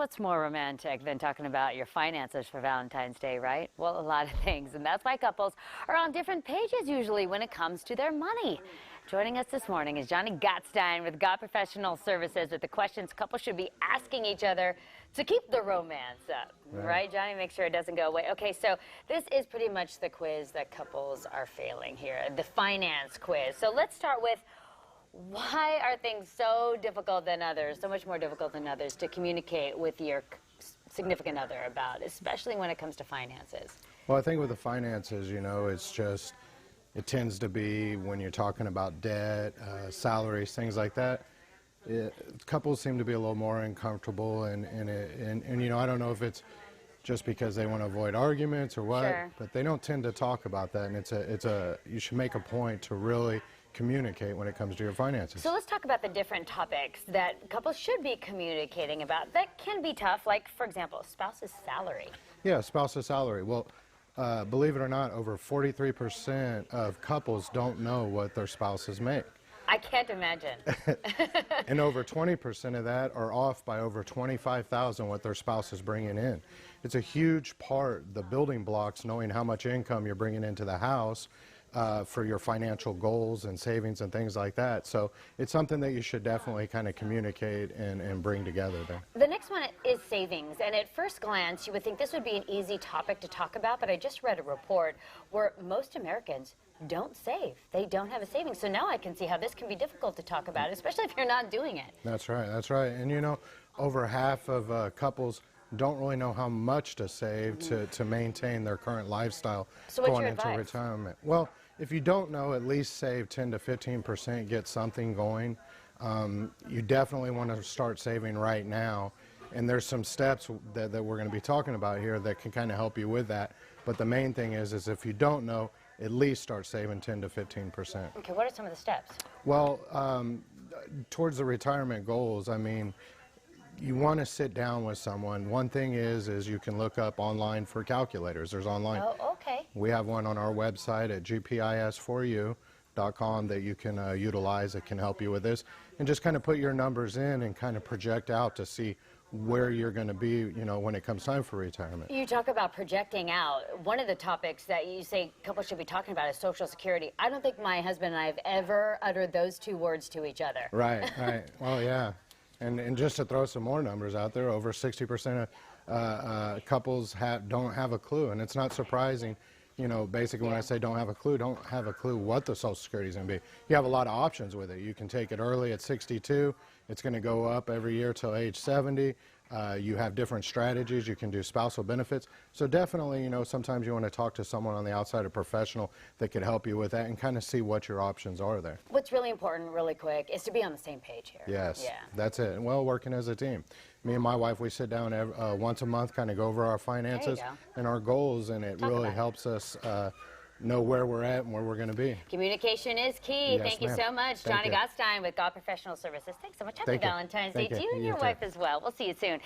what's more romantic than talking about your finances for Valentine's Day, right? Well, a lot of things, and that's why couples are on different pages usually when it comes to their money. Joining us this morning is Johnny Gottstein with Gott Professional Services with the questions couples should be asking each other to keep the romance up. Right, Johnny? Make sure it doesn't go away. Okay, so this is pretty much the quiz that couples are failing here, the finance quiz. So let's start with, why are things so difficult than others, so much more difficult than others to communicate with your significant other about, especially when it comes to finances? Well, I think with the finances, you know, it's just, it tends to be when you're talking about debt, salaries, things like that. Couples seem to be a little more uncomfortable, and you know, I don't know if it's just because they want to avoid arguments or what, but they don't tend to talk about that, and you should make a point to really communicate when it comes to your finances. So let's talk about the different topics that couples should be communicating about that can be tough, like, for example, spouse's salary. Yeah, spouse's salary. Well, believe it or not, over 43% of couples don't know what their spouses make. I can't imagine. And over 20% of that are off by over $25,000 what their spouse is bringing in. It's a huge part, the building blocks, knowing how much income you're bringing into the house for your financial goals and savings and things like that. So it's something that you should definitely kind of communicate and bring together there. The next one is savings, and at first glance you would think this would be an easy topic to talk about, but I just read a report where most Americans don't save. They don't have a savings. So now I can see how this can be difficult to talk about, especially if you're not doing it. That's right, that's right. And you know, over half of couples don't really know how much to save to maintain their current lifestyle going into retirement. Well, if you don't know, at least save 10 to 15%, get something going. You definitely want to start saving right now. And there's some steps that we're going to be talking about here that can kind of help you with that. But the main thing is if you don't know, at least start saving 10 to 15%. Okay, what are some of the steps? Well, towards the retirement goals, I mean, you want to sit down with someone. One thing is you can look up online for calculators. There's online. Oh, okay. We have one on our website at gpis4u.com that you can utilize. It can help you with this. And just kind of put your numbers in and kind of project out to see where you're going to be, you know, when it comes time for retirement. You talk about projecting out. One of the topics that you say couples should be talking about is Social Security. I don't think my husband and I have ever uttered those two words to each other. Right, right. Well, yeah. And just to throw some more numbers out there, over 60% of couples don't have a clue. And it's not surprising, you know, basically when I say don't have a clue what the Social Security is going to be. You have a lot of options with it. You can take it early at 62. It's going to go up every year till age 70. You have different strategies. You can do spousal benefits. So definitely, you know, sometimes you want to talk to someone on the outside, a professional that could help you with that and kind of see what your options are there. What's really important, really quick, is to be on the same page here. Yes, yeah. That's it. Well, working as a team. Me and my wife, we sit down once a month, kind of go over our finances and our goals, and it really helps us know where we're at and where we're going to be. Communication is key. Yes, Thank you so much. Johnny Gottstein with Gott Professional Services. Thanks so much. Happy Valentine's Day to you and your wife as well. We'll see you soon.